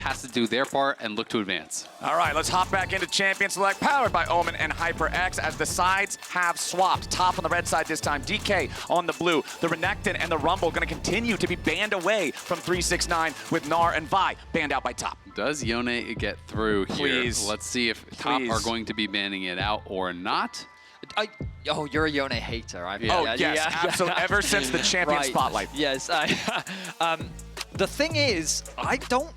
has to do their part and look to advance. All right, let's hop back into Champion Select, powered by Omen and HyperX, as the sides have swapped. Top on the red side this time, DK on the blue. The Renekton and the Rumble going to continue to be banned away from 369, with Gnar and Vi banned out by Top. Does Yone get through here? Please. Let's see if Top are going to be banning it out or not. Oh, you're a Yone hater. Absolutely. Ever since the champion spotlight. Yes. The thing is, I don't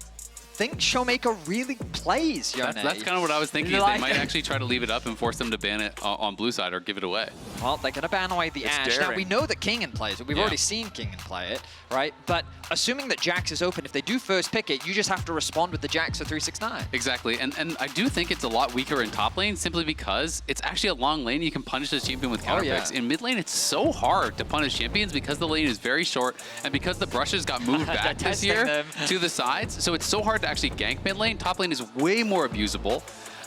think ShowMaker really plays Yone. That's kind of what I was thinking. Like, they might actually try to leave it up and force them to ban it on blue side or give it away. Well, they're going to ban away the Ashe. Daring. Now, we know that Kingen plays it. We've already seen Kingen play it, right? But assuming that Jax is open, if they do first pick it, you just have to respond with the Jax for 369. Exactly, and I do think it's a lot weaker in top lane simply because it's actually a long lane. You can punish this champion with counter picks. In mid lane, it's so hard to punish champions because the lane is very short and because the brushes got moved back this year to the sides. So it's so hard to actually gank mid lane. Top lane is way more abusable.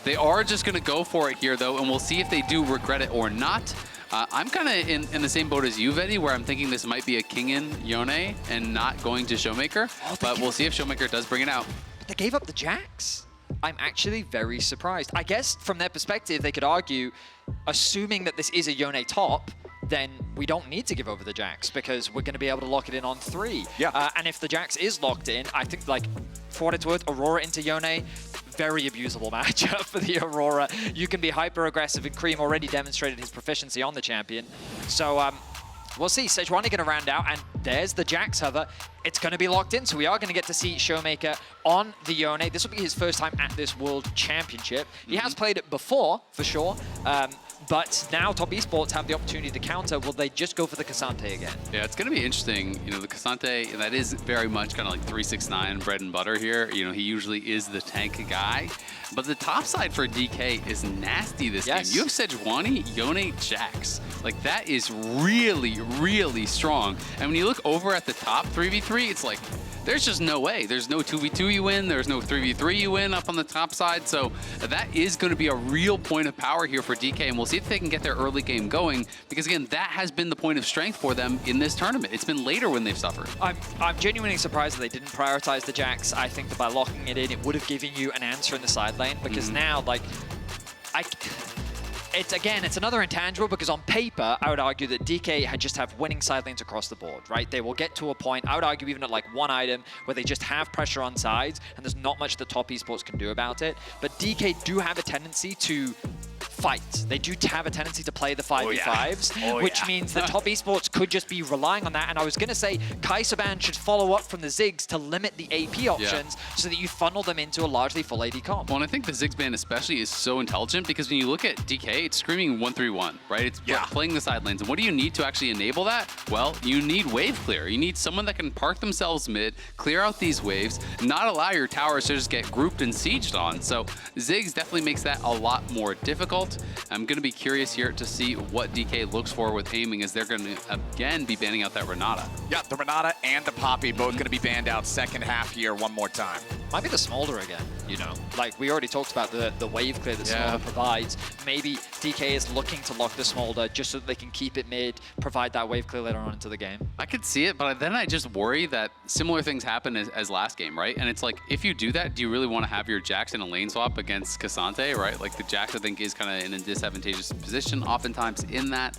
They are just going to go for it here, though, and we'll see if they do regret it or not. I'm kind of in the same boat as you, Vedi, where I'm thinking this might be a Kingen Yone and not going to ShowMaker, but we'll see if ShowMaker does bring it out. But they gave up the Jax. I'm actually very surprised. I guess from their perspective, they could argue, assuming that this is a Yone top, then we don't need to give over the Jax because we're going to be able to lock it in on 3. Yeah. And if the Jax is locked in, I think, like, for what it's worth, Aurora into Yone, very abusable matchup for the Aurora. You can be hyper-aggressive, and Creme already demonstrated his proficiency on the champion. So we'll see. Sejuani going to round out, and there's the Jax hover. It's going to be locked in, so we are going to get to see ShowMaker on the Yone. This will be his first time at this World Championship. He has played it before, for sure. But now Top Esports have the opportunity to counter. Will they just go for the Ksante again? Yeah, it's going to be interesting. You know, the Ksante, that is very much kind of like 369 bread and butter here. You know, he usually is the tank guy. But the top side for DK is nasty this game. You have Sejuani, Yone, Jax. Like, that is really, really strong. And when you look over at the top 3v3, it's like, there's just no way. There's no 2v2 you win. There's no 3v3 you win up on the top side. So that is going to be a real point of power here for DK. And we'll see if they can get their early game going. Because, again, that has been the point of strength for them in this tournament. It's been later when they've suffered. I'm genuinely surprised that they didn't prioritize the Jax. I think that by locking it in, it would have given you an answer in the side lane. Because now, like, it's another intangible because on paper, I would argue that DK had just have winning side lanes across the board, right? They will get to a point, I would argue even at like one item, where they just have pressure on sides and there's not much that Top Esports can do about it. But DK do have a tendency to fight. They do have a tendency to play the 5v5s, which means that Top Esports could just be relying on that. And I was going to say, Kai'Saban should follow up from the Ziggs to limit the AP options so that you funnel them into a largely full AD comp. Well, and I think the Ziggs ban especially is so intelligent because when you look at DK, it's screaming 1-3-1, right? It's playing the side lanes. And what do you need to actually enable that? Well, you need wave clear. You need someone that can park themselves mid, clear out these waves, not allow your towers to just get grouped and sieged on. So Ziggs definitely makes that a lot more difficult. I'm going to be curious here to see what DK looks for with aiming, as they're going to again be banning out that Renata. Yeah, the Renata and the Poppy both going to be banned out second half here one more time. Might be the Smolder again, you know? Like, we already talked about the wave clear that Smolder provides. Maybe DK is looking to lock the Smolder just so that they can keep it mid, provide that wave clear later on into the game. I could see it, but then I just worry that similar things happen as last game, right? And it's like, if you do that, do you really want to have your Jax in a lane swap against Ksante, right? Like, the Jax, I think, is kind of in a disadvantageous position oftentimes in that.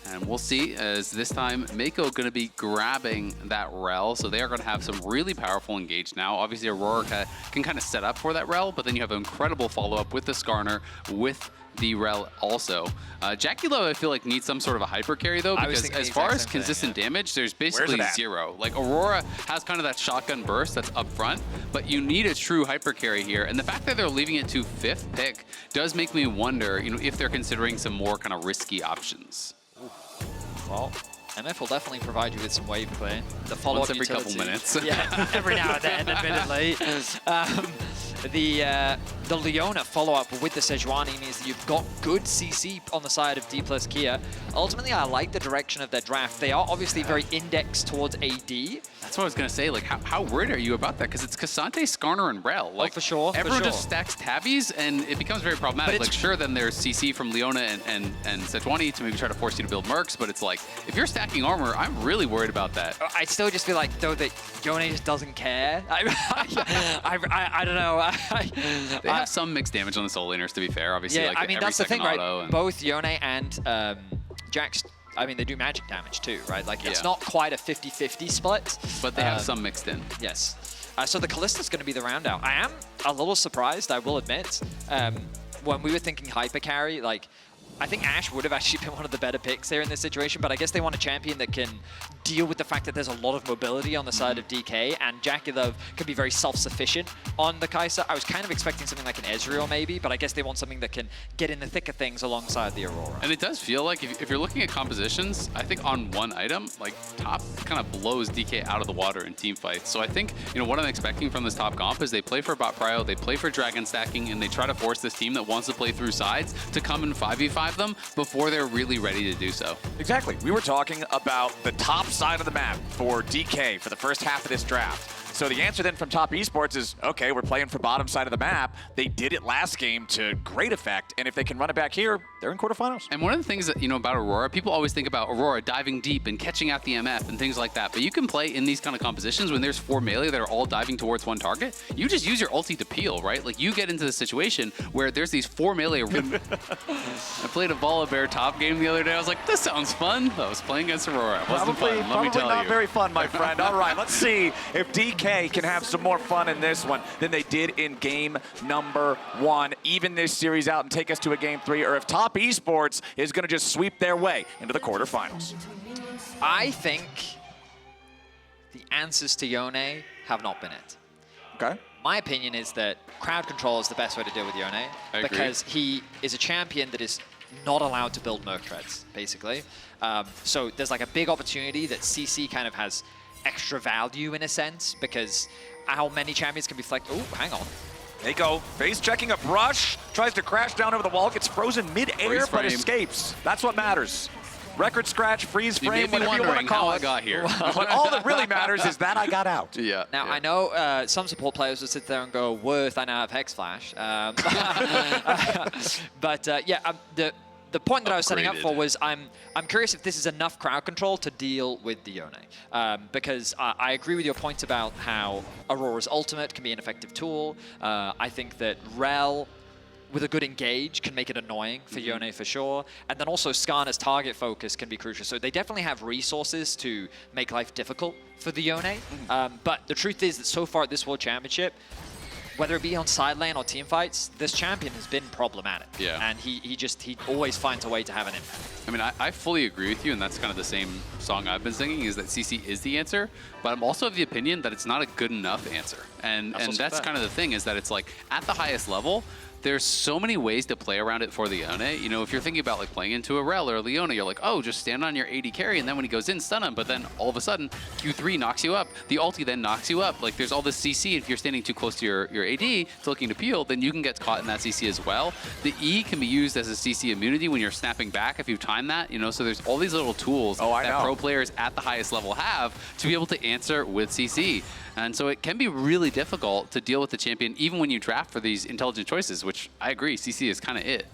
And we'll see, as this time Meiko going to be grabbing that Rell, so they are going to have some really powerful engage now. Obviously Aurora can kind of set up for that Rell, but then you have an incredible follow-up with the Skarner, with the Rell also. JackeyLove, I feel like, needs some sort of a hyper carry though, because as far as consistent damage, there's basically zero. Like, Aurora has kind of that shotgun burst that's up front, but you need a true hyper carry here. And the fact that they're leaving it to 5th pick does make me wonder, you know, if they're considering some more kind of risky options. Well, MF will definitely provide you with some wave clear. The follow-up every couple minutes. Yeah, every now and then, admittedly. The the Leona follow-up with the Sejuani means that you've got good CC on the side of Dplus Kia. Ultimately, I like the direction of their draft. They are obviously very indexed towards AD. That's what I was going to say. Like, how worried are you about that? Because it's Ksante, Skarner, and Rell. Like, for sure. Everyone just stacks tabbies, and it becomes very problematic. Like, sure, then there's CC from Leona and Sejuani to maybe try to force you to build mercs, but it's like, if you're stacking armor, I'm really worried about that. I still just feel like, though, that Yone just doesn't care. I don't know. They have some mixed damage on the soul laners, to be fair. Obviously, yeah, like I mean, that's the thing, right? And Both Yone and Jax, I mean, they do magic damage too, right? Like, it's not quite a 50-50 split. But they have some mixed in. Yes. So the Kalista's going to be the round out. I am a little surprised, I will admit. When we were thinking hyper carry, like, I think Ashe would have actually been one of the better picks there in this situation, but I guess they want a champion that can deal with the fact that there's a lot of mobility on the side of DK, and JackeyLove can be very self-sufficient on the Kai'Sa. I was kind of expecting something like an Ezreal maybe, but I guess they want something that can get in the thick of things alongside the Aurora. And it does feel like, if you're looking at compositions, I think on one item, like, top kind of blows DK out of the water in team fights. So I think, you know, what I'm expecting from this top comp is they play for bot prio, they play for dragon stacking, and they try to force this team that wants to play through sides to come and 5v5 them before they're really ready to do so. Exactly. We were talking about the top side of the map for DK for the first half of this draft. So the answer then from Top Esports is, okay, we're playing for bottom side of the map. They did it last game to great effect, and if they can run it back here, they're in quarterfinals. And one of the things that, you know, about Aurora, people always think about Aurora diving deep and catching out the MF and things like that, but you can play in these kind of compositions when there's 4 melee that are all diving towards one target. You just use your ulti to peel, right? Like, you get into the situation where there's these 4 melee. I played a Volibear top game the other day. I was like, this sounds fun. I was playing against Aurora. It wasn't fun, let me tell you. Not very fun, my friend. All right, let's see if DK can have some more fun in this one than they did in game number 1. Even this series out and take us to a game 3, or if Top Esports is going to just sweep their way into the quarterfinals. I think the answers to Yone have not been it. Okay. My opinion is that crowd control is the best way to deal with Yone, because he is a champion that is not allowed to build merc treads, basically. So there's like a big opportunity that CC kind of has extra value in a sense, because how many champions can be flex? Oh, hang on. Meiko face checking a brush, tries to crash down over the wall, gets frozen mid-air, but escapes. That's what matters. Record scratch, freeze frame, whatever you want to call it. How I got here. But all that really matters is that I got out. Yeah. Now, I know some support players will sit there and go, worth, I now have Hex Flash. The point that I was setting up for was I'm curious if this is enough crowd control to deal with the Yone. Because I agree with your point about how Aurora's ultimate can be an effective tool. I think that Rell, with a good engage, can make it annoying for Yone for sure. And then also Skarner's target focus can be crucial. So they definitely have resources to make life difficult for the Yone. But the truth is that so far at this World Championship, whether it be on side lane or team fights, this champion has been problematic. Yeah. And he always finds a way to have an impact. I mean, I fully agree with you, and that's kind of the same song I've been singing, is that CC is the answer, but I'm also of the opinion that it's not a good enough answer. And that's kind of the thing, is that it's like, at the highest level, there's so many ways to play around it for the Yone. You know, if you're thinking about like playing into a Rell or a Leona, you're like, oh, just stand on your AD carry, and then when he goes in, stun him. But then all of a sudden, Q3 knocks you up. The ulti then knocks you up. Like, there's all this CC. If you're standing too close to your AD to looking to peel, then you can get caught in that CC as well. The E can be used as a CC immunity when you're snapping back if you time that. You know, so there's all these little tools that pro players at the highest level have to be able to answer with CC. And so it can be really difficult to deal with the champion, even when you draft for these intelligent choices, which I agree, CC is kind of it.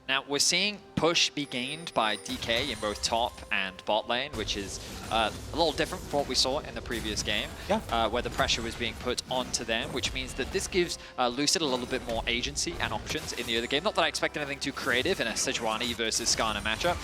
Now, we're seeing push be gained by DK in both top and bot lane, which is a little different from what we saw in the previous game, where the pressure was being put onto them, which means that this gives Lucid a little bit more agency and options in the other game. Not that I expect anything too creative in a Sejuani versus Skarner matchup.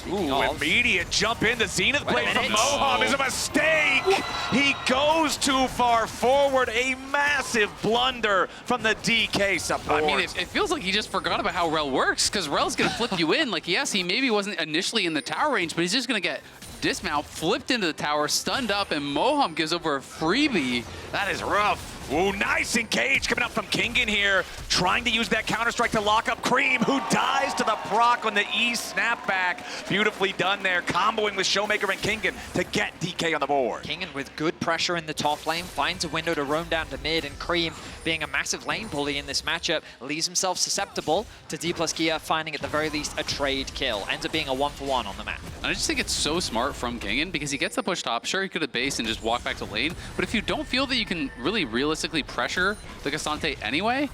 Immediate jump in. The Zenith blade from Moham is a mistake. He goes too far forward. A massive blunder from the DK support. I mean, it feels like he just forgot about how Rell works, because Rell's going to flip you in. Like, yes, he maybe wasn't initially in the tower range, but he's just going to get dismount, flipped into the tower, stunned up, and Moham gives over a freebie. That is rough. Ooh, nice engage coming up from Kingen here, trying to use that Counter-Strike to lock up Creme, who dies to the proc on the E snapback. Beautifully done there, comboing with ShowMaker and Kingen to get DK on the board. Kingen with good pressure in the top lane, finds a window to roam down to mid, and Creme being a massive lane bully in this matchup, leaves himself susceptible to Dplus Kia finding at the very least a trade kill. Ends up being a 1-for-1 on the map. And I just think it's so smart from Kingen because he gets the push top. Sure, he could have based and just walked back to lane, but if you don't feel that you can really realistically pressure the Ksante anyway,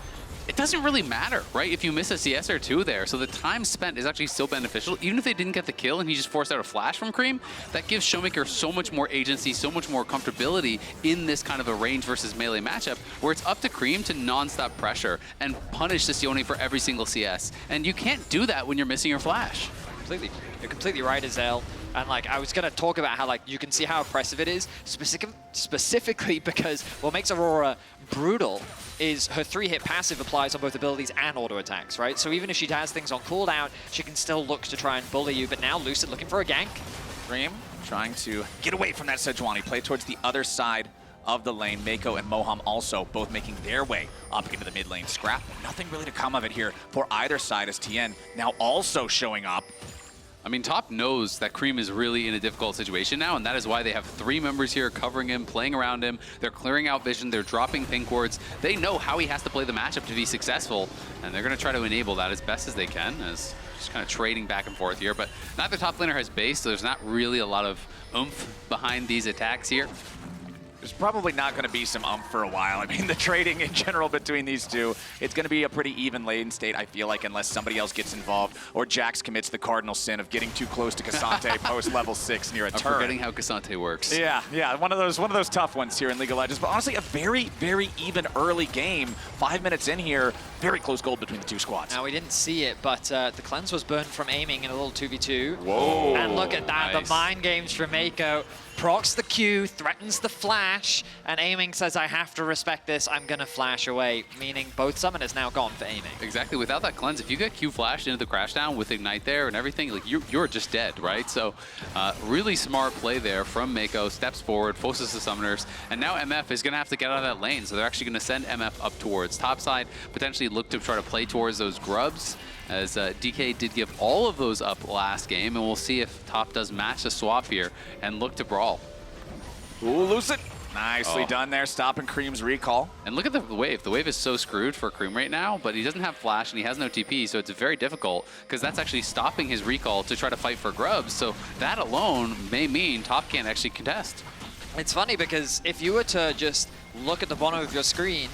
it doesn't really matter, right? If you miss a CS or two there. So the time spent is actually still beneficial. Even if they didn't get the kill and he just forced out a flash from Creme, that gives ShowMaker so much more agency, so much more comfortability in this kind of a range versus melee matchup where it's up to Creme to non-stop pressure and punish this Yone for every single CS. And you can't do that when you're missing your flash. Completely. You're completely right, Azael. And like, I was going to talk about how like you can see how oppressive it is, specifically because what makes Aurora brutal is her 3-hit passive applies on both abilities and auto attacks, right? So even if she has things on cooldown, she can still look to try and bully you. But now Lucid looking for a gank. Creme trying to get away from that Sejuani, play towards the other side of the lane. Meiko and Moham also both making their way up into the mid lane. Scrap, nothing really to come of it here for either side as Tian now also showing up. I mean, Top knows that Creme is really in a difficult situation now, and that is why they have 3 members here covering him, playing around him. They're clearing out vision. They're dropping pink wards. They know how he has to play the matchup to be successful, and they're going to try to enable that as best as they can, as just kind of trading back and forth here. But neither top laner has base, so there's not really a lot of oomph behind these attacks here. There's probably not going to be some for a while. I mean, the trading in general between these two, it's going to be a pretty even lane state, I feel like, unless somebody else gets involved or Jax commits the cardinal sin of getting too close to Ksante post level 6 near a turn. Forgetting how Ksante works. Yeah, one of those tough ones here in League of Legends. But honestly, a very, very even early game. 5 minutes in here, very close goal between the two squads. Now, we didn't see it, but the cleanse was burned from aiming in a little 2v2. Whoa. And look at that, Nice. the mind games from Meiko. Procs the Q, threatens the flash, and aiming says, I have to respect this, I'm gonna flash away, meaning both summoners now gone for aiming. Exactly. Without that cleanse, if you get Q flashed into the crashdown with Ignite there and everything, like you're just dead, right? So really smart play there from Meiko. Steps forward, forces the summoners, and now MF is going to have to get out of that lane. So they're actually going to send MF up towards topside, potentially look to try to play towards those grubs, as DK did give all of those up last game, and we'll see if top does match the swap here and look to brawl. Ooh, Lucid. Nicely done there, stopping Creme's recall. And look at the wave. The wave is so screwed for Creme right now, but he doesn't have flash and he has no TP, so it's very difficult because that's actually stopping his recall to try to fight for grubs. So that alone may mean top can't actually contest. It's funny because if you were to just look at the bottom of your screen,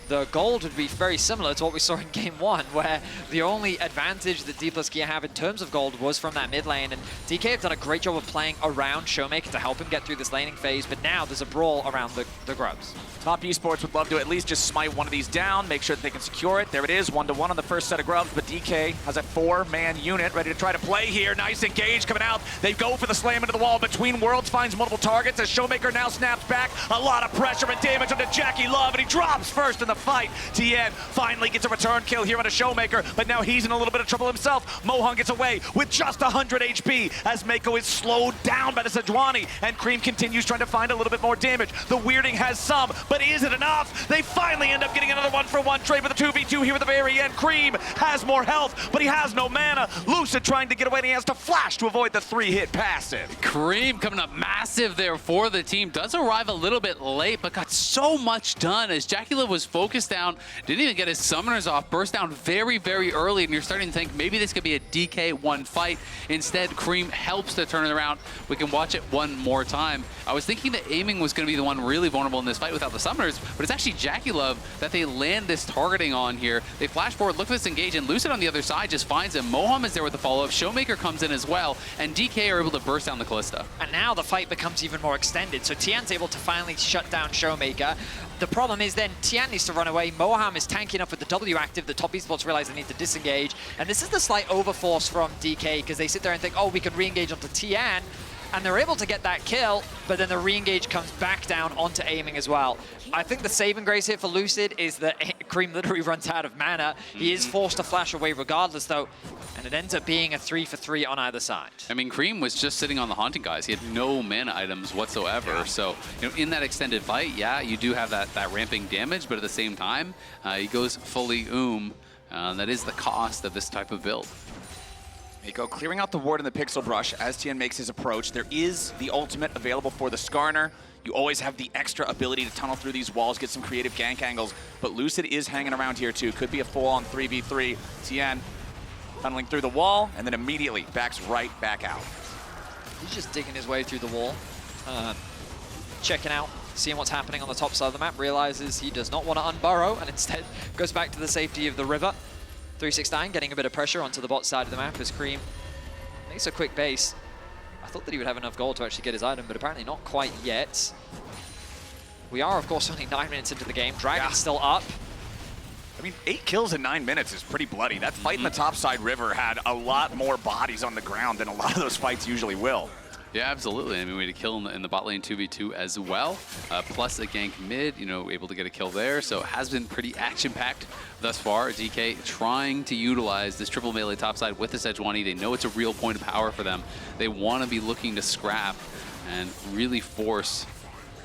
the gold would be very similar to what we saw in Game 1, where the only advantage that Dplus Kia have in terms of gold was from that mid lane, and DK have done a great job of playing around ShowMaker to help him get through this laning phase, but now there's a brawl around the grubs. Top Esports would love to at least just smite one of these down, make sure that they can secure it. There it is, 1-to-1 on the first set of grubs, but DK has a 4-man unit ready to try to play here. Nice engage coming out. They go for the slam into the wall between worlds, finds multiple targets as ShowMaker now snaps back. A lot of pressure and damage onto JackeyLove, and he drops first in the fight. Tian finally gets a return kill here on a ShowMaker, but now he's in a little bit of trouble himself. Moham gets away with just 100 HP as Meiko is slowed down by the Sejuani, and Creme continues trying to find a little bit more damage. The weirding has some, but is it enough? They finally end up getting another 1-for-1 trade with a 2v2 here at the very end. Creme has more health, but he has no mana. Lucid trying to get away, and he has to flash to avoid the 3-hit passive. Creme coming up massive there for the team. Does arrive a little bit late, but got so much done as JackeyLove was focused down, didn't even get his summoners off, burst down very, very early, and you're starting to think maybe this could be a DK1 fight. Instead, Creme helps to turn it around. We can watch it one more time. I was thinking that aiming was going to be the one really vulnerable in this fight without the summoners, but it's actually JackeyLove that they land this targeting on here. They flash forward, look at this engage, and Lucid on the other side just finds him. Moham is there with the follow-up. ShowMaker comes in as well, and DK are able to burst down the Kalista. And now the fight becomes even more extended, so Tian's able to finally shut down ShowMaker. The problem is then Tian needs to run away. Moham is tanky enough with the W active. The top esports realize they need to disengage. And this is the slight overforce from DK because they sit there and think, oh, we can re-engage onto Tian. And they're able to get that kill, but then the re-engage comes back down onto aiming as well. I think the saving grace here for Lucid is that Creme literally runs out of mana. He is forced to flash away regardless, though, and it ends up being a 3-for-3 on either side. I mean, Creme was just sitting on the Haunting guys. He had no mana items whatsoever. So, you know, in that extended fight, yeah, you do have that ramping damage, but at the same time, he goes fully That is the cost of this type of build. Meiko clearing out the ward in the Pixel Brush as Tian makes his approach. There is the ultimate available for the Skarner. You always have the extra ability to tunnel through these walls, get some creative gank angles, but Lucid is hanging around here too. Could be a full-on 3v3. Tian tunneling through the wall and then immediately backs right back out. He's just digging his way through the wall, checking out, seeing what's happening on the top side of the map, realizes he does not want to unburrow and instead goes back to the safety of the river. 369 getting a bit of pressure onto the bot side of the map as Creme makes a quick base. I thought that he would have enough gold to actually get his item, but apparently not quite yet. We are, of course, only 9 minutes into the game. Dragon's still up. I mean, 8 kills in 9 minutes is pretty bloody. That fight in the topside river had a lot more bodies on the ground than a lot of those fights usually will. Yeah, absolutely. I mean, we had a kill in the bot lane 2v2 as well, plus a gank mid, you know, able to get a kill there. So it has been pretty action-packed thus far. DK trying to utilize this triple melee topside with the Sejuani. They know it's a real point of power for them. They want to be looking to scrap and really force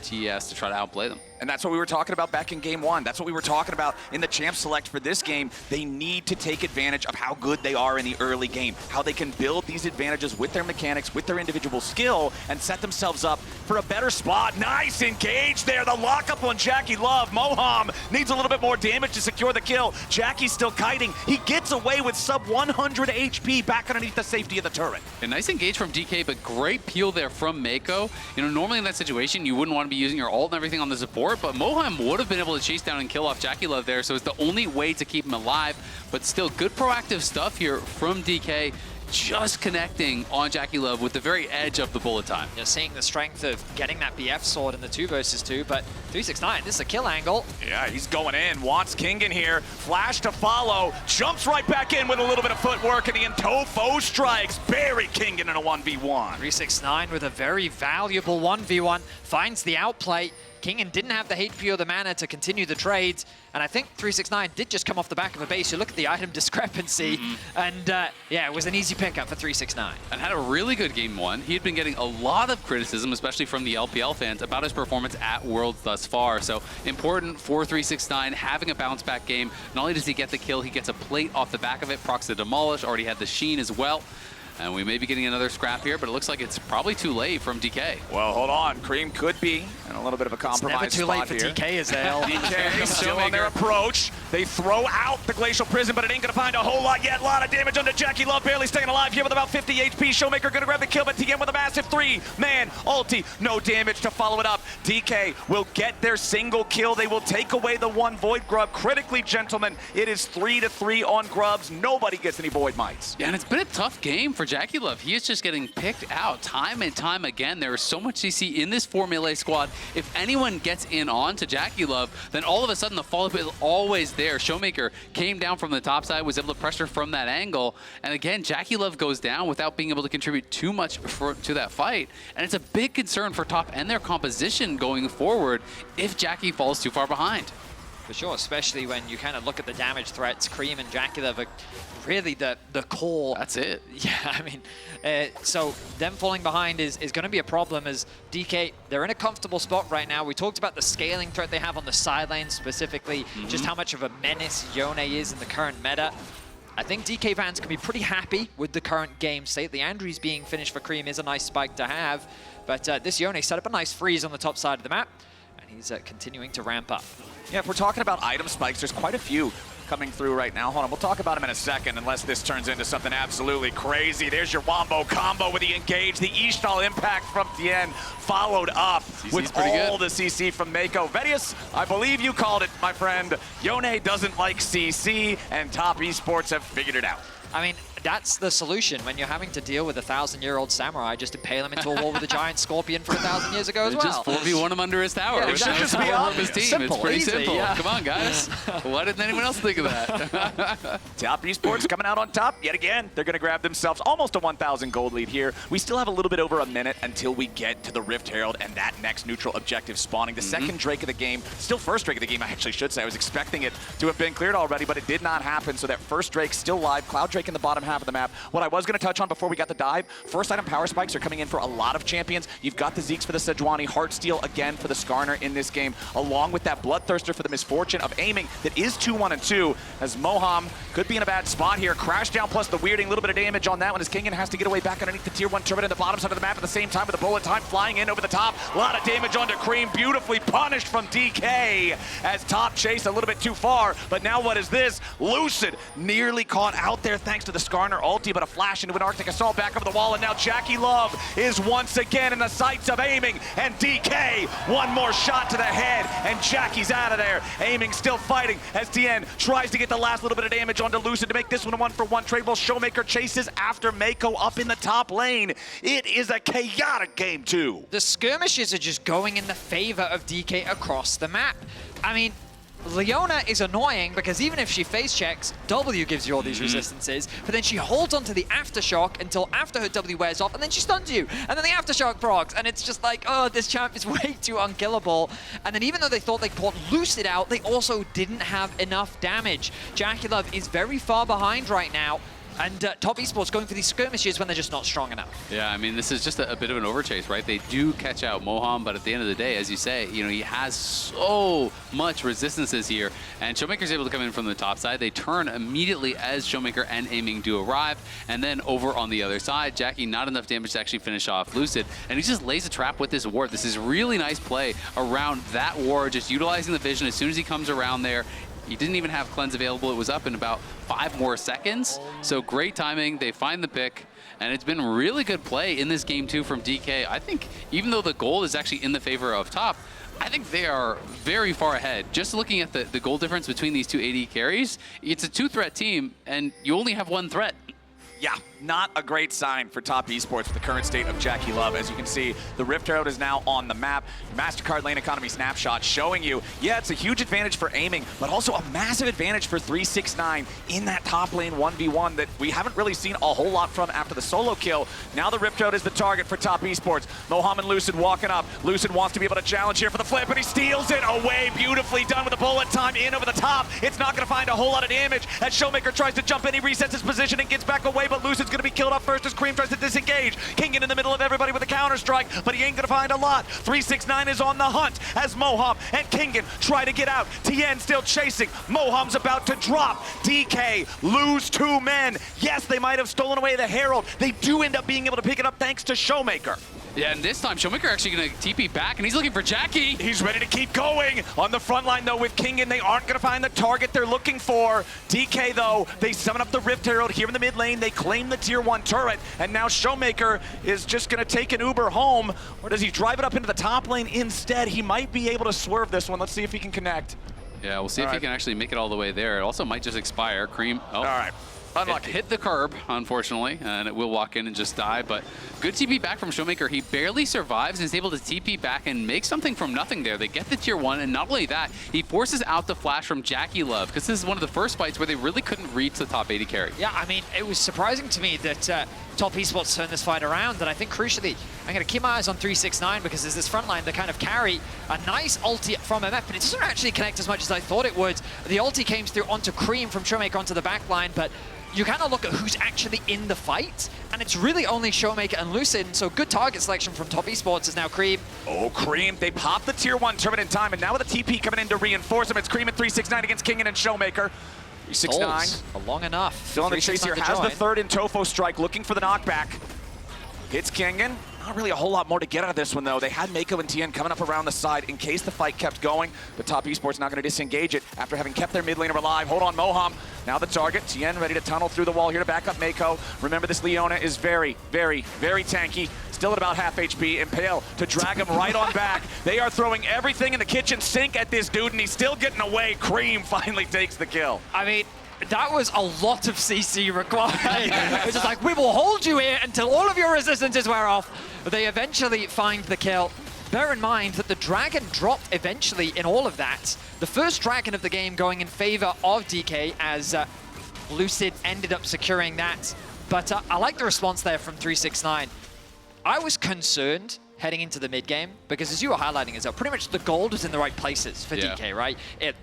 TES to try to outplay them. And that's what we were talking about back in game 1. That's what we were talking about in the champ select for this game. They need to take advantage of how good they are in the early game, how they can build these advantages with their mechanics, with their individual skill, and set themselves up for a better spot. Nice engage there. The lockup on JackeyLove. Moham needs a little bit more damage to secure the kill. Jackie's still kiting. He gets away with sub 100 HP back underneath the safety of the turret. A nice engage from DK, but great peel there from Meiko. You know, normally in that situation, you wouldn't want to be using your ult and everything on the support, but Moham would have been able to chase down and kill off JackeyLove there, so it's the only way to keep him alive. But still, good proactive stuff here from DK, just connecting on JackeyLove with the very edge of the bullet time. You're seeing the strength of getting that BF sword in the 2 versus 2, but 369, this is a kill angle. Yeah, he's going in, wants Kingen here, flash to follow, jumps right back in with a little bit of footwork, and the Intofo strikes, bury Kingen in a 1v1. 369 with a very valuable 1v1, finds the outplay. Kingen didn't have the HP or the mana to continue the trades, and I think 369 did just come off the back of a base. You look at the item discrepancy, and yeah, it was an easy pickup for 369. And had a really good game 1. He had been getting a lot of criticism, especially from the LPL fans, about his performance at Worlds thus far. So important for 369, having a bounce back game. Not only does he get the kill, he gets a plate off the back of it, procs the demolish, already had the sheen as well. And we may be getting another scrap here, but it looks like it's probably too late from DK. Well, hold on. Creme could be in a little bit of a compromise It's never too late for DK, Azael. DK still on their approach. They throw out the Glacial Prison, but it ain't going to find a whole lot yet. A lot of damage onto JackeyLove, barely staying alive here with about 50 HP. ShowMaker going to grab the kill, but Tian with a massive 3-man ulti. No damage to follow it up. DK will get their single kill. They will take away the 1 Void Grub. Critically, gentlemen, it is 3-3 on Grubs. Nobody gets any Void Mites. Yeah, and it's been a tough game for JackeyLove. He is just getting picked out time and time again. There is so much CC in this 4 melee squad. If anyone gets in on to JackeyLove, then all of a sudden the follow-up is always there. ShowMaker came down from the top side, was able to pressure from that angle, and again, JackeyLove goes down without being able to contribute too much to that fight. And it's a big concern for top and their composition going forward if Jackie falls too far behind. For sure, especially when you kind of look at the damage threats. Creme and JackeyLove are really the core. That's it. Yeah, I mean, so them falling behind is going to be a problem as DK, they're in a comfortable spot right now. We talked about the scaling threat they have on the side lane specifically, just how much of a menace Yone is in the current meta. I think DK fans can be pretty happy with the current game state. The Andrews being finished for Creme is a nice spike to have, but this Yone set up a nice freeze on the top side of the map, and he's continuing to ramp up. Yeah, if we're talking about item spikes, there's quite a few coming through right now. Hold on, we'll talk about them in a second, unless this turns into something absolutely crazy. There's your Wombo combo with the engage, the Ishtal impact from Tian, followed up with all the CC from Meiko. Vedius, I believe you called it, my friend. Yone doesn't like CC, and top esports have figured it out. I mean, that's the solution when you're having to deal with a 1,000-year-old samurai. Just impale him into a wall with a giant scorpion from 1,000 years ago as well. Just 4v1 him under his tower. Yeah, It should just be on his team. Simple, it's pretty easy, simple. yeah. Come on, guys. Why didn't anyone else think of that? Top esports coming out on top yet again. They're going to grab themselves almost a 1,000 gold lead here. We still have a little bit over a minute until we get to the Rift Herald and that next neutral objective spawning. The second Drake of the game, still first Drake of the game, I actually should say. I was expecting it to have been cleared already, but it did not happen. So that first Drake still live. Cloud Drake in the bottom half half of the map. What I was going to touch on before we got the dive, first item power spikes are coming in for a lot of champions. You've got the Zeeks for the Sejuani, Heartsteel again for the Skarner in this game, along with that Bloodthirster for the misfortune of aiming that is 2-1-2, as Moham could be in a bad spot here. Crash down plus the weirding, a little bit of damage on that one as Kingen has to get away back underneath the tier 1 turret in the bottom side of the map at the same time with the bullet time flying in over the top. A lot of damage onto Creme, beautifully punished from DK as top chased a little bit too far, but now what is this? Lucid nearly caught out there thanks to the Skarner ulti, but a flash into an Arctic Assault back over the wall, and now JackeyLove is once again in the sights of aiming, and DK, one more shot to the head, and Jackie's out of there. Aiming still fighting as Tian tries to get the last little bit of damage onto Lucid to make this one a 1-for-1 trade, while ShowMaker chases after Meiko up in the top lane. It is a chaotic game too. The skirmishes are just going in the favor of DK across the map. I mean, Leona is annoying because even if she face checks, W gives you all these resistances, but then she holds onto the aftershock until after her W wears off, and then she stuns you, and then the aftershock procs, and it's just like, oh, this champ is way too unkillable. And then even though they thought they put Lucid out, they also didn't have enough damage. JackeyLove is very far behind right now, and Top Esports going for these skirmishes when they're just not strong enough. Yeah, I mean, this is just a bit of an overchase, right? They do catch out Moham, but at the end of the day, as you say, you know, he has so much resistances here, and ShowMaker's able to come in from the top side. They turn immediately as ShowMaker and aiming do arrive, and then over on the other side, Jackie, not enough damage to actually finish off Lucid, and he just lays a trap with this ward. This is really nice play around that ward, just utilizing the vision as soon as he comes around there. He didn't even have cleanse available. It was up in about 5 more seconds. So great timing. They find the pick. And it's been really good play in this game too from DK. I think even though the gold is actually in the favor of top, I think they are very far ahead. Just looking at the goal difference between these two AD carries, it's a 2-threat team and you only have 1 threat. Yeah, not a great sign for Top Esports with the current state of JackeyLove. As you can see, the Rift Herald is now on the map. MasterCard Lane Economy snapshot showing you, yeah, it's a huge advantage for aiming, but also a massive advantage for 369 in that top lane 1v1 that we haven't really seen a whole lot from after the solo kill. Now the Rift Herald is the target for Top Esports. Moham and Lucid walking up. Lucid wants to be able to challenge here for the flip, but he steals it away. Beautifully done with a bullet time in over the top. It's not going to find a whole lot of damage as ShowMaker tries to jump in. He resets his position and gets back away, but Lucid's going to be killed up first as Creme tries to disengage. Kingen in the middle of everybody with a counter-strike, but he ain't going to find a lot. 369 is on the hunt as Moham and Kingen try to get out. Tian still chasing. Moham's about to drop. DK lose 2 men. Yes, they might have stolen away the Herald. They do end up being able to pick it up thanks to ShowMaker. Yeah, and this time ShowMaker actually going to TP back, and he's looking for Jackie. He's ready to keep going. On the front line, though, with Kingen, they aren't going to find the target they're looking for. DK, though, they summon up the Rift Herald here in the mid lane. They claim the tier 1 turret, and now ShowMaker is just going to take an Uber home. Or does he drive it up into the top lane instead? He might be able to swerve this one. Let's see if he can connect. Yeah, we'll see if he can actually make it all the way there. It also might just expire. Creme, All right. Unlucky. It hit the curb, unfortunately, and it will walk in and just die, but good TP back from ShowMaker. He barely survives and is able to TP back and make something from nothing there. They get the tier 1, and not only that, he forces out the flash from JackeyLove, because this is one of the first fights where they really couldn't reach the top 80 carry. Yeah, I mean, it was surprising to me that Top Esports turned this fight around, and I think crucially, I'm going to keep my eyes on 369 because there's this front line that kind of carry a nice ulti from MF, but it doesn't actually connect as much as I thought it would. The ulti came through onto Creme from ShowMaker onto the back line, but you kind of look at who's actually in the fight, and it's really only ShowMaker and Lucid, so good target selection from Top Esports is now Creme. Oh, Creme, they popped the tier 1 turret in time, and now with a TP coming in to reinforce him, it's Creme at 369 against Kingen and ShowMaker. 369. Long enough. Still on the chase here, has the 3rd in Tofo strike, looking for the knockback. Hits Kingen. Not really a whole lot more to get out of this one, though. They had Meiko and Tian coming up around the side in case the fight kept going, but Top Esports not going to disengage it after having kept their mid laner alive. Hold on, Moham. Now the target. Tian ready to tunnel through the wall here to back up Meiko. Remember, this Leona is very, very, very tanky. Still at about half HP. Impale to drag him right on back. They are throwing everything in the kitchen sink at this dude, and he's still getting away. Creme finally takes the kill. I mean, that was a lot of CC required. It's just like, we will hold you here until all of your resistances wear off. They eventually find the kill. Bear in mind that the dragon dropped eventually in all of that. The first dragon of the game going in favor of DK as Lucid ended up securing that. But I like the response there from 369. I was concerned heading into the mid game because, as you were highlighting, is pretty much the gold is in the right places for DK, right?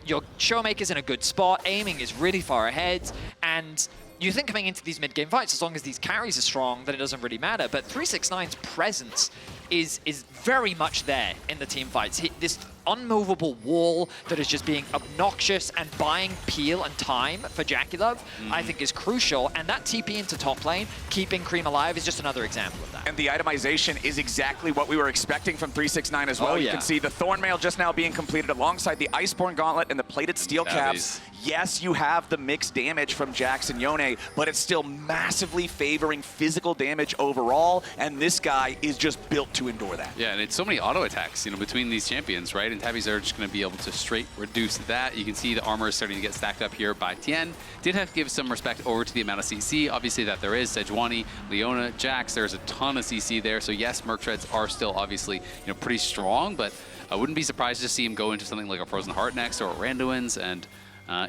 Your ShowMaker's in a good spot, aiming is really far ahead, and you think coming into these mid-game fights, as long as these carries are strong, then it doesn't really matter. But 369's presence is very much there in the team fights. This unmovable wall that is just being obnoxious and buying peel and time for JackeyLove, I think is crucial. And that TP into top lane, keeping Creme alive, is just another example of that. And the itemization is exactly what we were expecting from 369 as well. You can see the Thornmail just now being completed alongside the Iceborne Gauntlet and the plated steel caps. Yes, you have the mixed damage from Jax and Yone, but it's still massively favoring physical damage overall, and this guy is just built to endure that. Yeah, and it's so many auto attacks, you know, between these champions, right? And Tabby's are just going to be able to straight reduce that. You can see the armor is starting to get stacked up here by Tian. Did have to give some respect over to the amount of CC, obviously, that there is. Sejuani, Leona, Jax, there's a ton of CC there. So yes, Merc Treads are still obviously, you know, pretty strong, but I wouldn't be surprised to see him go into something like a Frozen Heart next or a Randuin's, and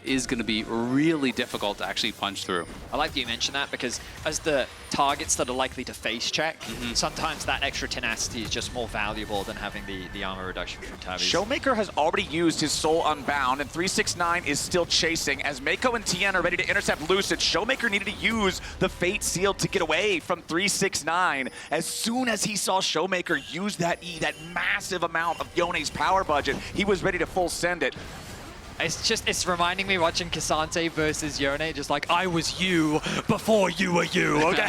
is going to be really difficult to actually punch through. I like that you mentioned that, because as the targets that are likely to face check, sometimes that extra tenacity is just more valuable than having the armor reduction from Tabby. ShowMaker has already used his Soul Unbound, and 369 is still chasing. As Meiko and Tian are ready to intercept Lucid, ShowMaker needed to use the Fate Seal to get away from 369. As soon as he saw ShowMaker use that E, that massive amount of Yone's power budget, he was ready to full send it. It's reminding me watching Ksante versus Yone, just like, I was you before you were you, okay?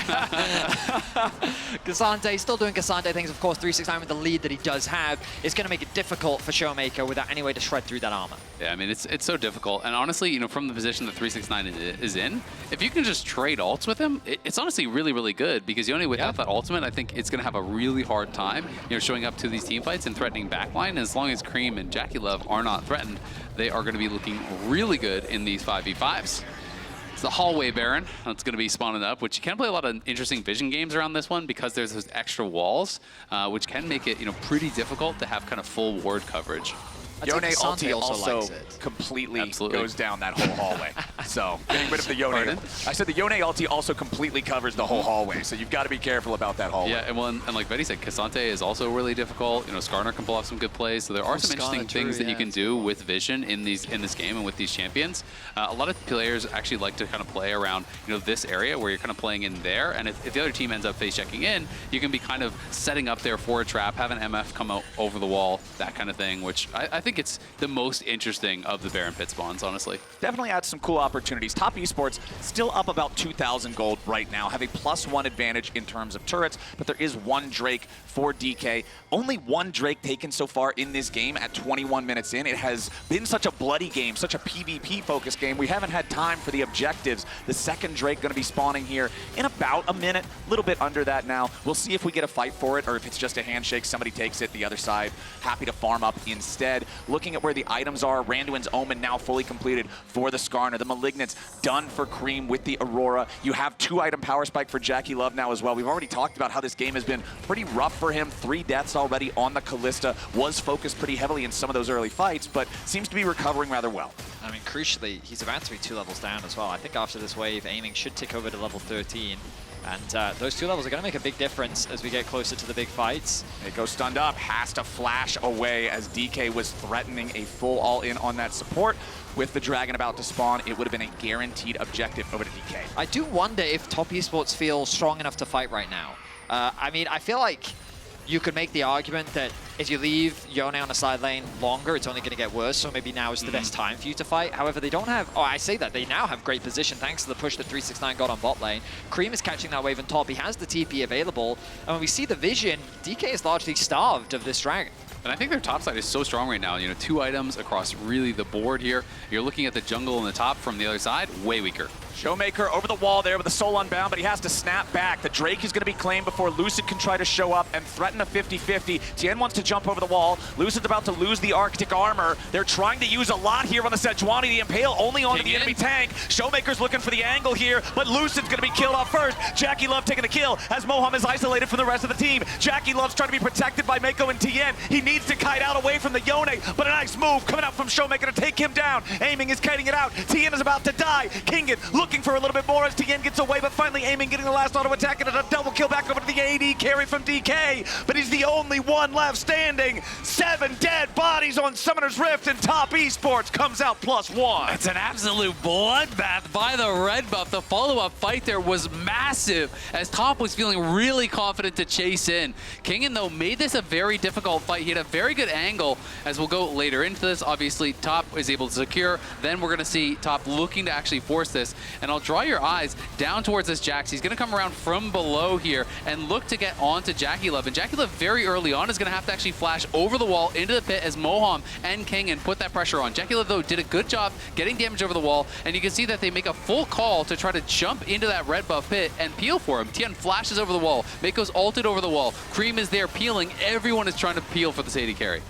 Ksante, still doing Ksante things, of course. 369 with the lead that he does have is going to make it difficult for ShowMaker without any way to shred through that armor. Yeah, I mean, it's so difficult. And honestly, you know, from the position that 369 is in, if you can just trade ults with him, it's honestly really, really good, because Yone without that ultimate, I think it's going to have a really hard time, you know, showing up to these team fights and threatening backline. And as long as Creme and JackeyLove are not threatened, they are going to be looking really good in these 5v5s. It's the Hallway Baron that's going to be spawning up, which you can play a lot of interesting vision games around this one, because there's those extra walls, which can make it, you know, pretty difficult to have kind of full ward coverage. Yone ulti also completely goes down that whole hallway. So getting rid of the Yone. I said the Yone ulti also completely covers the whole hallway. So you've got to be careful about that hallway. Yeah, and, well, and like Vedius said, Ksante is also really difficult. You know, Skarner can pull off some good plays. So there are some interesting things that you can do with vision in this game and with these champions. A lot of players actually like to kind of play around, you know, this area where you're kind of playing in there. And if the other team ends up face checking in, you can be kind of setting up there for a trap, have an MF come out over the wall, that kind of thing, which I think it's the most interesting of the Baron pit spawns, honestly. Definitely adds some cool opportunities. Top Esports still up about 2,000 gold right now, have a +1 advantage in terms of turrets, but there is one Drake for DK. Only one Drake taken so far in this game at 21 minutes in. It has been such a bloody game, such a PvP-focused game. We haven't had time for the objectives. The second Drake going to be spawning here in about a minute, a little bit under that now. We'll see if we get a fight for it, or if it's just a handshake, somebody takes it, the other side happy to farm up instead. Looking at where the items are, Randuin's Omen now fully completed for the Skarner. The Malignant's done for Creme with the Aurora. You have 2-item power spike for JackeyLove now as well. We've already talked about how this game has been pretty rough for him. 3 deaths already on the Kalista. Was focused pretty heavily in some of those early fights, but seems to be recovering rather well. I mean, crucially, he's about to be 2 levels down as well. I think after this wave, aiming should tick over to level 13. And those 2 levels are going to make a big difference as we get closer to the big fights. Meiko stunned up, has to flash away as DK was threatening a full all-in on that support. With the Dragon about to spawn, it would have been a guaranteed objective over to DK. I do wonder if Top Esports feel strong enough to fight right now. I mean, I feel like you could make the argument that if you leave Yone on the side lane longer, it's only going to get worse, so maybe now is the best time for you to fight. However, they don't have... Oh, I say that. They now have great position thanks to the push that 369 got on bot lane. Creme is catching that wave on top. He has the TP available. And when we see the vision, DK is largely starved of this Dragon. And I think their top side is so strong right now. You know, 2 items across really the board here. You're looking at the jungle on the top from the other side, way weaker. ShowMaker over the wall there with the Soul Unbound, but he has to snap back. The Drake is going to be claimed before Lucid can try to show up and threaten a 50-50. Tian wants to jump over the wall. Lucid's about to lose the Arctic armor. They're trying to use a lot here on the Sejuani. The Impale only onto the enemy tank. ShowMaker's looking for the angle here, but Lucid's going to be killed off first. JackeyLove taking the kill as Moham is isolated from the rest of the team. JackeyLove's trying to be protected by Meiko and Tian. He needs to kite out away from the Yone, but a nice move coming out from ShowMaker to take him down. Aiming is kiting it out. Tian is about to die. Kingen looking looking for a little bit more as Tian gets away, but finally aiming, getting the last auto attack, and a double kill back over to the AD carry from DK, but he's the only one left standing. 7 dead bodies on Summoner's Rift, and Top Esports comes out +1. It's an absolute bloodbath by the red buff. The follow-up fight there was massive as Top was feeling really confident to chase in. Kingen, though, made this a very difficult fight. He had a very good angle, as we'll go later into this. Obviously, Top is able to secure. Then we're going to see Top looking to actually force this. And I'll draw your eyes down towards this Jax. He's going to come around from below here and look to get onto JackeyLove. And JackeyLove very early on is going to have to actually flash over the wall into the pit as Moham and Kingen put that pressure on. JackeyLove, though, did a good job getting damage over the wall. And you can see that they make a full call to try to jump into that red buff pit and peel for him. Tian flashes over the wall. Meiko's ulted over the wall. Creme is there peeling. Everyone is trying to peel for this AD carry.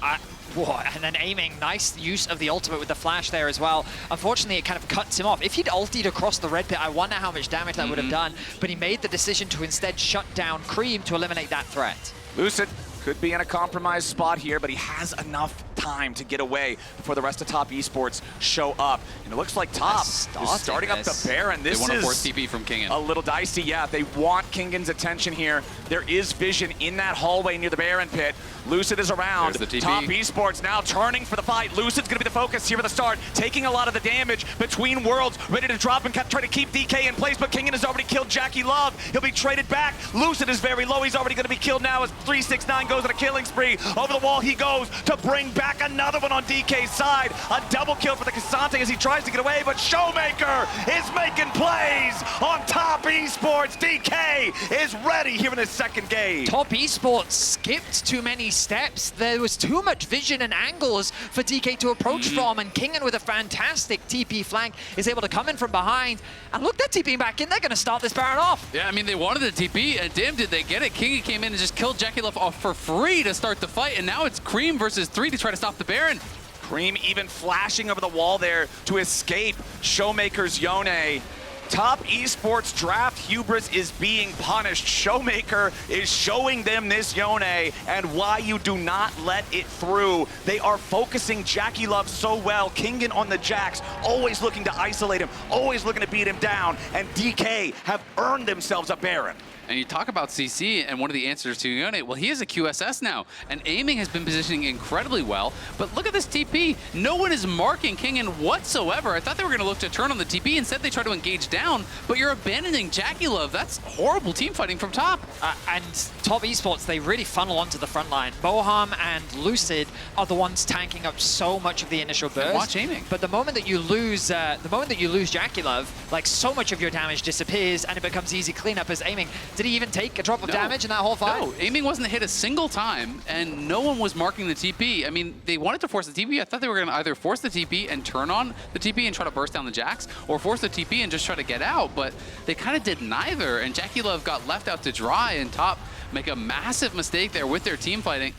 And then aiming, nice use of the ultimate with the flash there as well. Unfortunately, it kind of cuts him off. If he'd ultied across the red pit, I wonder how much damage that would have done, but he made the decision to instead shut down Creme to eliminate that threat. Lucid could be in a compromised spot here, but he has enough time to get away before the rest of Top Esports show up. And it looks like Top is starting up the Baron. This they want is to force TP from Kingen. A little dicey, yeah. They want Kingen's attention here. There is vision in that hallway near the Baron pit. Lucid is around. There's the TP. Top Esports now turning for the fight. Lucid's going to be the focus here at the start, taking a lot of the damage between worlds, ready to drop and try to keep DK in place, but Kingen has already killed JackeyLove. He'll be traded back. Lucid is very low. He's already going to be killed now as 369 goes on a killing spree. Over the wall he goes to bring back another one on DK's side. A double kill for the Ksante as he tries to get away, but ShowMaker is making plays on Top Esports. DK is ready here in his second game. Top Esports skipped too many steps. There was too much vision and angles for DK to approach from, and Kingen with a fantastic TP flank is able to come in from behind. And look, they're TPing back in. They're going to start this Baron off. Yeah, I mean, they wanted the TP, and damn, did they get it. Kingen came in and just killed JackeyLove off for free to start the fight, and now it's Creme versus 3 to try to stop the Baron. Creme even flashing over the wall there to escape ShowMaker's Yone. Top Esports draft hubris is being punished. ShowMaker is showing them this Yone and why you do not let it through. They are focusing JackeyLove so well. Kingen on the Jax, always looking to isolate him, always looking to beat him down, and DK have earned themselves a Baron. And you talk about CC and one of the answers to Yone, well, he is a QSS now, and aiming has been positioning incredibly well, but look at this TP. No one is marking Kingen whatsoever. I thought they were going to look to turn on the TP. Instead, they try to engage down, but you're abandoning JackeyLove. That's horrible team fighting from Top. And Top Esports, they really funnel onto the front line. Moham and Lucid are the ones tanking up so much of the initial burst. And watch aiming. But the moment that you lose, JackeyLove, like so much of your damage disappears, and it becomes easy cleanup as aiming. Did he even take a drop of damage in that whole fight? No, aiming wasn't hit a single time, and no one was marking the TP. I mean, they wanted to force the TP. I thought they were going to either force the TP and turn on the TP and try to burst down the Jax, or force the TP and just try to get out, but they kind of did neither, and JackeyLove got left out to dry, and Top make a massive mistake there with their team fighting.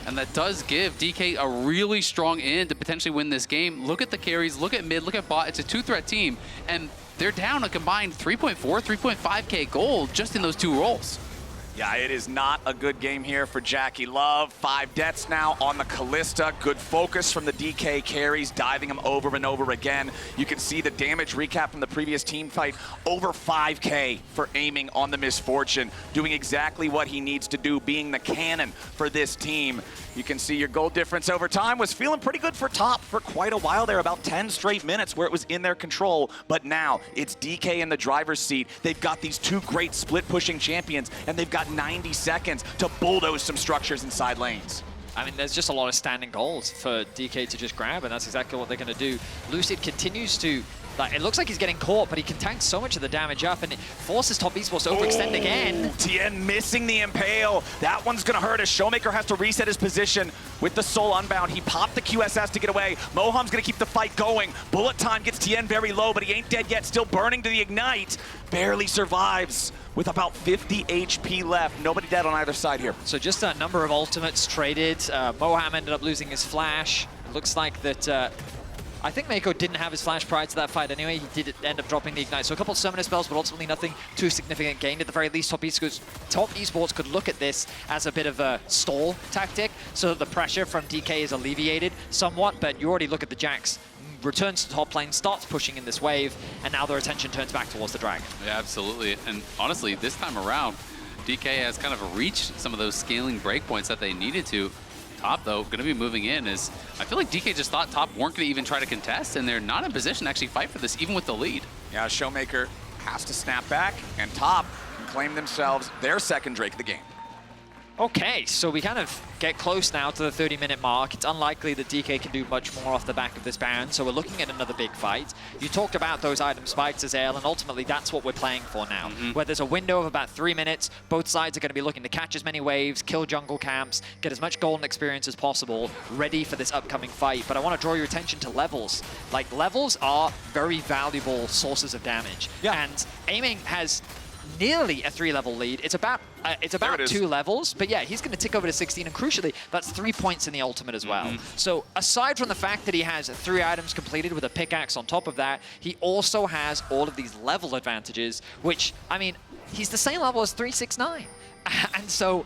And that does give DK a really strong in to potentially win this game. Look at the carries, look at mid, look at bot. It's a 2-threat team, and they're down a combined 3.4, 3.5K gold just in those 2 roles. Yeah, it is not a good game here for JackeyLove. 5 deaths now on the Kalista. Good focus from the DK carries, diving him over and over again. You can see the damage recap from the previous team fight. Over 5K for aiming on the Misfortune, doing exactly what he needs to do, being the cannon for this team. You can see your goal difference over time was feeling pretty good for Top for quite a while there, about 10 straight minutes where it was in their control. But now it's DK in the driver's seat. They've got these 2 great split pushing champions, and they've got 90 seconds to bulldoze some structures inside lanes. I mean, there's just a lot of standing goals for DK to just grab, and that's exactly what they're going to do. Lucid continues to, it looks like he's getting caught, but he can tank so much of the damage up, and it forces Top Esports to overextend again. Tian missing the Impale. That one's going to hurt as ShowMaker has to reset his position with the Soul Unbound. He popped the QSS to get away. Moham's going to keep the fight going. Bullet time gets Tian very low, but he ain't dead yet. Still burning to the Ignite. Barely survives with about 50 HP left. Nobody dead on either side here. So just a number of ultimates traded. Moham ended up losing his flash. It looks like that I think Meiko didn't have his flash prior to that fight anyway. He did end up dropping the Ignite. So a couple of summoner spells, but ultimately nothing too significant gained. At the very least, Top Esports could look at this as a bit of a stall tactic, so that the pressure from DK is alleviated somewhat, but you already look at the Jax. returns to top lane, starts pushing in this wave, and now their attention turns back towards the dragon. Yeah, absolutely. And honestly, this time around, DK has kind of reached some of those scaling breakpoints that they needed to. Top, though, going to be moving in is, I feel like DK just thought top weren't going to even try to contest, and they're not in position to actually fight for this, even with the lead. Yeah, ShowMaker has to snap back, and top can claim themselves their second Drake of the game. Okay, so we kind of get close now to the 30-minute mark. It's unlikely that DK can do much more off the back of this Baron, so we're looking at another big fight. You talked about those item spikes, Azael, and ultimately that's what we're playing for now. Where there's a window of about 3 minutes, both sides are going to be looking to catch as many waves, kill jungle camps, get as much golden experience as possible, ready for this upcoming fight. But I want to draw your attention to levels. Like, levels are very valuable sources of damage. Yeah. And aiming has nearly a 3-level lead. It's about 2 levels, but yeah, he's going to tick over to 16, and crucially, that's 3 points in the ultimate as well. So aside from the fact that he has 3 items completed with a pickaxe on top of that, he also has all of these level advantages, which, I mean, he's the same level as 369. And so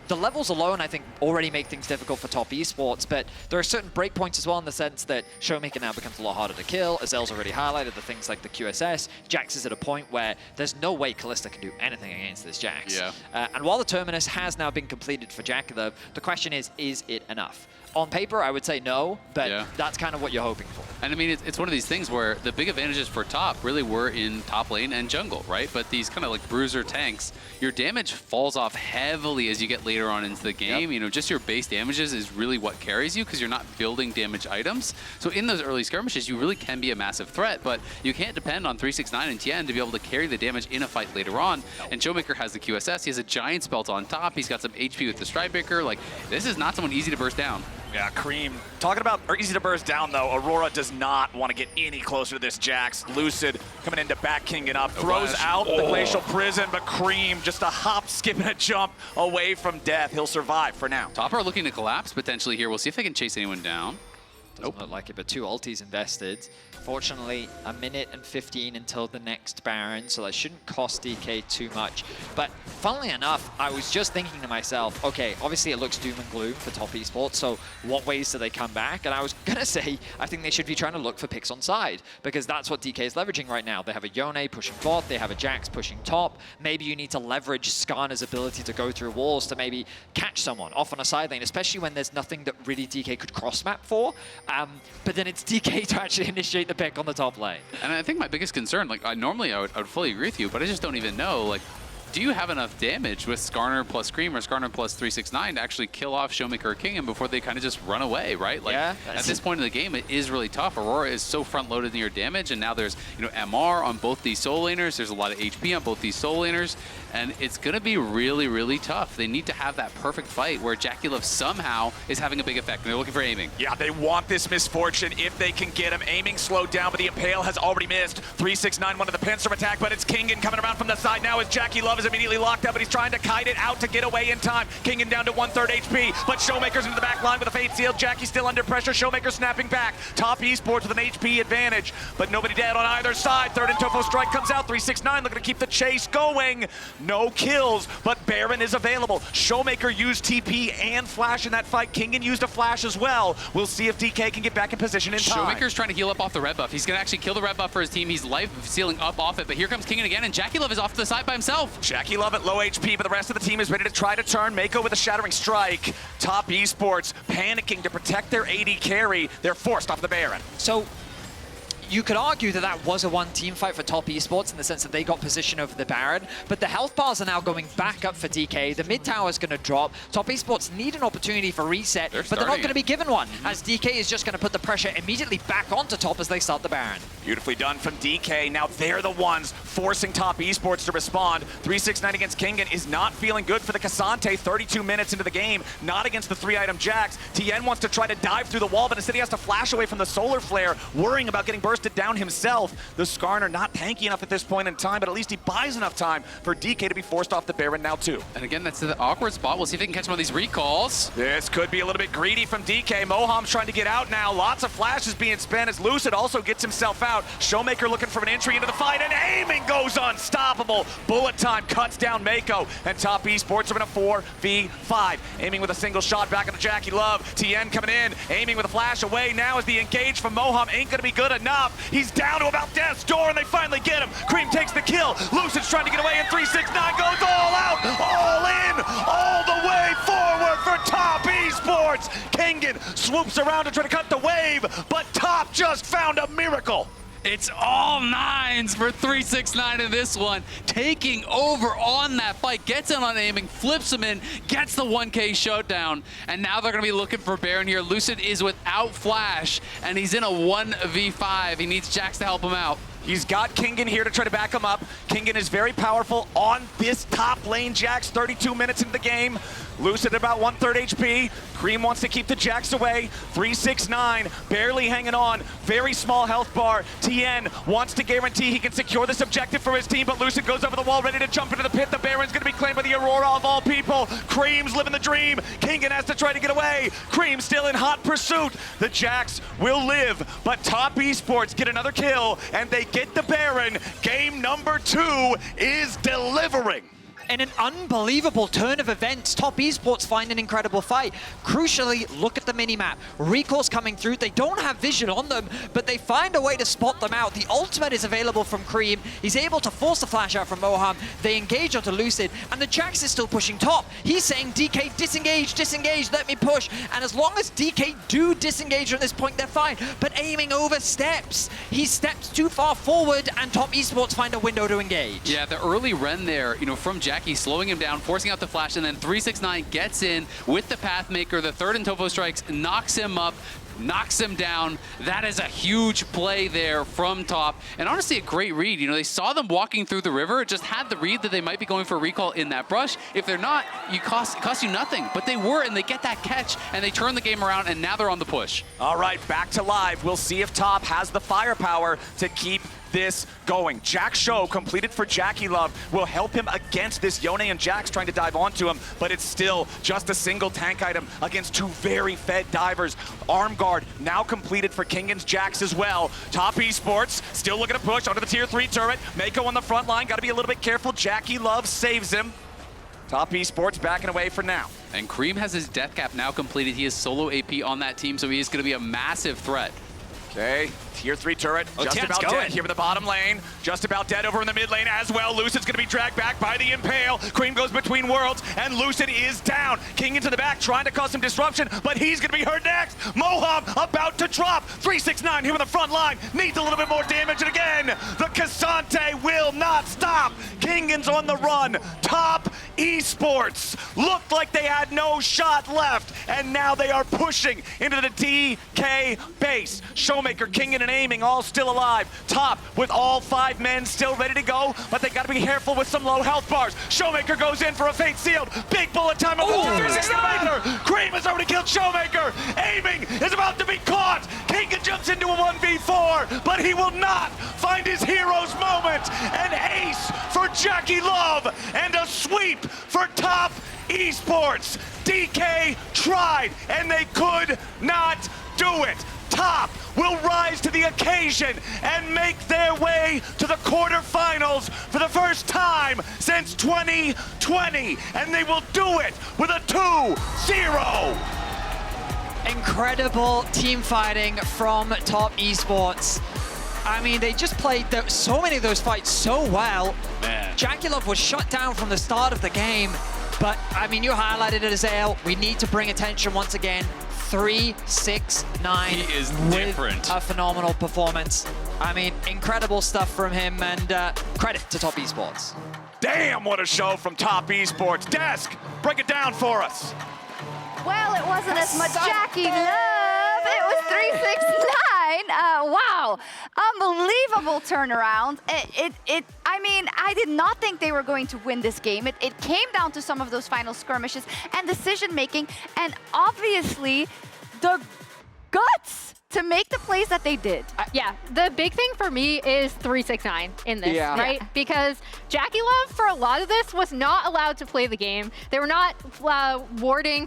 the levels alone, I think, already make things difficult for top esports, but there are certain breakpoints as well in the sense that ShowMaker now becomes a lot harder to kill. Azael's already highlighted the things like the QSS. Jax is at a point where there's no way Kalista can do anything against this Jax. Yeah. And while the Terminus has now been completed for JackeyLove, the question is it enough? On paper, I would say no, but that's kind of what you're hoping for. And I mean, it's one of these things where the big advantages for top really were in top lane and jungle, right? But these kind of like bruiser tanks, your damage falls off heavily as you get later on into the game. You know, just your base damages is really what carries you because you're not building damage items. So in those early skirmishes, you really can be a massive threat, but you can't depend on 369 and Tian to be able to carry the damage in a fight later on. And ShowMaker has the QSS, he has a giant spelt on top, he's got some HP with the Strikebreaker. Like, this is not someone easy to burst down. Yeah, Creme. Talking about easy to burst down, though, Aurora does not want to get any closer to this Jax. Lucid coming in to back Kingen up, throws out the Glacial Prison, but Creme just a hop, skip, and a jump away from death. He'll survive for now. Top are looking to collapse potentially here. We'll see if they can chase anyone down. Doesn't look like it, but 2 ultis invested. Fortunately, 1 minute and 15 until the next Baron, so that shouldn't cost DK too much. But funnily enough, I was just thinking to myself, okay, obviously it looks doom and gloom for top esports, so what ways do they come back? And I was going to say, I think they should be trying to look for picks on side, because that's what DK is leveraging right now. They have a Yone pushing bot, they have a Jax pushing top. Maybe you need to leverage Skarner's ability to go through walls to maybe catch someone off on a side lane, especially when there's nothing that really DK could cross-map for. But then it's DK to actually initiate the pick on the top lane. And I think my biggest concern, like normally I would fully agree with you, but I just don't even know, like, do you have enough damage with Skarner plus Creme or Skarner plus 369 to actually kill off ShowMaker or Kingen before they kind of just run away, right? Like, at this point in the game, it is really tough. Aurora is so front-loaded in your damage, and now there's, you know, MR on both these soul laners. There's a lot of HP on both these soul laners, and it's going to be really, really tough. They need to have that perfect fight where JackeyLove somehow is having a big effect, and they're looking for aiming. Yeah, they want this misfortune if they can get him. Aiming slowed down, but the Impale has already missed. 369, one of the pincer attack, but it's Kingen coming around from the side now as JackeyLove is immediately locked up, but he's trying to kite it out to get away in time. Kingen down to 1/3 HP, but ShowMaker's into the back line with a Fate Seal. Jackie's still under pressure. ShowMaker snapping back. Top esports with an HP advantage, but nobody dead on either side. Third and Tofo strike comes out. 369 looking to keep the chase going. No kills, but Baron is available. ShowMaker used TP and Flash in that fight. Kingen used a Flash as well. We'll see if DK can get back in position in time. ShowMaker's trying to heal up off the red buff. He's going to actually kill the red buff for his team. He's life sealing up off it, but here comes Kingen again, and JackeyLove is off to the side by himself. JackeyLove at low HP, but the rest of the team is ready to try to turn. Meiko with a shattering strike. Top esports panicking to protect their AD carry. They're forced off the Baron. So you could argue that that was a one-team fight for top esports in the sense that they got position over the Baron, but the health bars are now going back up for DK. The mid tower is going to drop. Top esports need an opportunity for reset, but they're not going to be given one, as DK is just going to put the pressure immediately back onto top as they start the Baron. Beautifully done from DK. Now they're the ones forcing top esports to respond. 369 against Kingen is not feeling good for the Ksante. 32 minutes into the game, not against the 3-item Jax. Tian wants to try to dive through the wall, but instead he has to flash away from the solar flare, worrying about getting burst bursted down himself. The Skarner not tanky enough at this point in time, but at least he buys enough time for DK to be forced off the Baron now too. And again, that's the awkward spot. We'll see if they can catch one of these recalls. This could be a little bit greedy from DK. Moham's trying to get out now. Lots of flashes being spent as Lucid also gets himself out. ShowMaker looking for an entry into the fight, and aiming goes unstoppable. Bullet time cuts down Meiko, and Top Esports are in a 4v5. Aiming with a single shot back into JackeyLove. Tian coming in, aiming with a flash away now as the engage from Moham ain't gonna be good enough. He's down to about death's door, and they finally get him. Creme takes the kill. Lucid's trying to get away, and 369 goes all out, all in, all the way forward for Top Esports. Kingen swoops around to try to cut the wave, but Top just found a miracle. It's all nines for 369 in this one. Taking over on that fight, gets in on aiming, flips him in, gets the 1K shutdown, and now they're gonna be looking for Baron here. Lucid is without flash, and he's in a 1v5. He needs Jax to help him out. He's got Kingen here to try to back him up. Kingen is very powerful on this top lane. Jax 32 minutes into the game. Lucid at about 1/3 HP. Creme wants to keep the Jax away. 369 barely hanging on. Very small health bar. Tian wants to guarantee he can secure this objective for his team, but Lucid goes over the wall ready to jump into the pit. The Baron's going to be claimed by the Aurora of all people. Creme's living the dream. Kingen has to try to get away. Creme still in hot pursuit. The Jax will live, but Top Esports get another kill, and they get the Baron. Game number 2 is delivering. In an unbelievable turn of events, Top Esports find an incredible fight. Crucially, look at the minimap. Recalls coming through. They don't have vision on them, but they find a way to spot them out. The ultimate is available from Creme. He's able to force the flash out from Moham. They engage onto Lucid, and the Jax is still pushing top. He's saying, DK, disengage, disengage, let me push. And as long as DK do disengage at this point, they're fine. But aiming over steps. He steps too far forward, and Top Esports find a window to engage. Yeah, the early Ren there, from Jack, he's slowing him down, forcing out the flash, and then 369 gets in with the Pathmaker. The third and Topo strikes, knocks him up, knocks him down. That is a huge play there from Top. And honestly, a great read. They saw them walking through the river, just had the read that they might be going for a recall in that brush. If they're not, it costs you nothing. But they were, and they get that catch, and they turn the game around, and now they're on the push. All right, back to live. We'll see if Top has the firepower to keep this going. Jack's show completed for JackeyLove will help him against this Yone and Jax trying to dive onto him, but it's still just a single tank item against two very fed divers. Arm guard now completed for Kingen's Jax as well. Top Esports still looking to push onto the tier 3 turret. Meiko on the front line, got to be a little bit careful. JackeyLove saves him. Top Esports backing away for now. And Creme has his death cap now completed. He is solo AP on that team, so he is going to be a massive threat. Okay, tier 3 turret, just about dead here in the bottom lane. Just about dead over in the mid lane as well. Lucid's gonna be dragged back by the Impale. Creme goes between worlds, and Lucid is down. King into the back, trying to cause some disruption, but he's gonna be hurt next. Moham about to drop. 369 here on the front line. Needs a little bit more damage, and again, the Ksante will not stop. Kingen's on the run. Top Esports looked like they had no shot left, and now they are pushing into the DK base. ShowMaker, Kingen, and aiming all still alive. Top with all 5 men still ready to go, but they gotta be careful with some low health bars. ShowMaker goes in for a fate sealed. Big bullet time of the 369. Creme has already killed ShowMaker. Aiming is about to be caught. Kingen jumps into a 1v4, but he will not find his hero's moment. An ace for JackeyLove and a sweep for Top Esports. DK tried, and they could not do it. Top will rise to the occasion and make their way to the quarterfinals for the first time since 2020, and they will do it with a 2-0. Incredible team fighting from Top Esports. I mean, they just played so many of those fights so well. Man. JackeyLove was shut down from the start of the game, but I mean, you highlighted it, Azael. We need to bring attention once again. 369 He is different. A phenomenal performance. I mean, incredible stuff from him, and credit to Top Esports. Damn, what a show from Top Esports. Desk, break it down for us. Well, it wasn't as much JackeyLove. It was 369. Wow, unbelievable turnaround. I mean, I did not think they were going to win this game. It came down to some of those final skirmishes and decision making, and obviously the guts to make the plays that they did. Yeah, the big thing for me is 369 in this, right? Yeah. Because JackeyLove, for a lot of this, was not allowed to play the game. They were not warding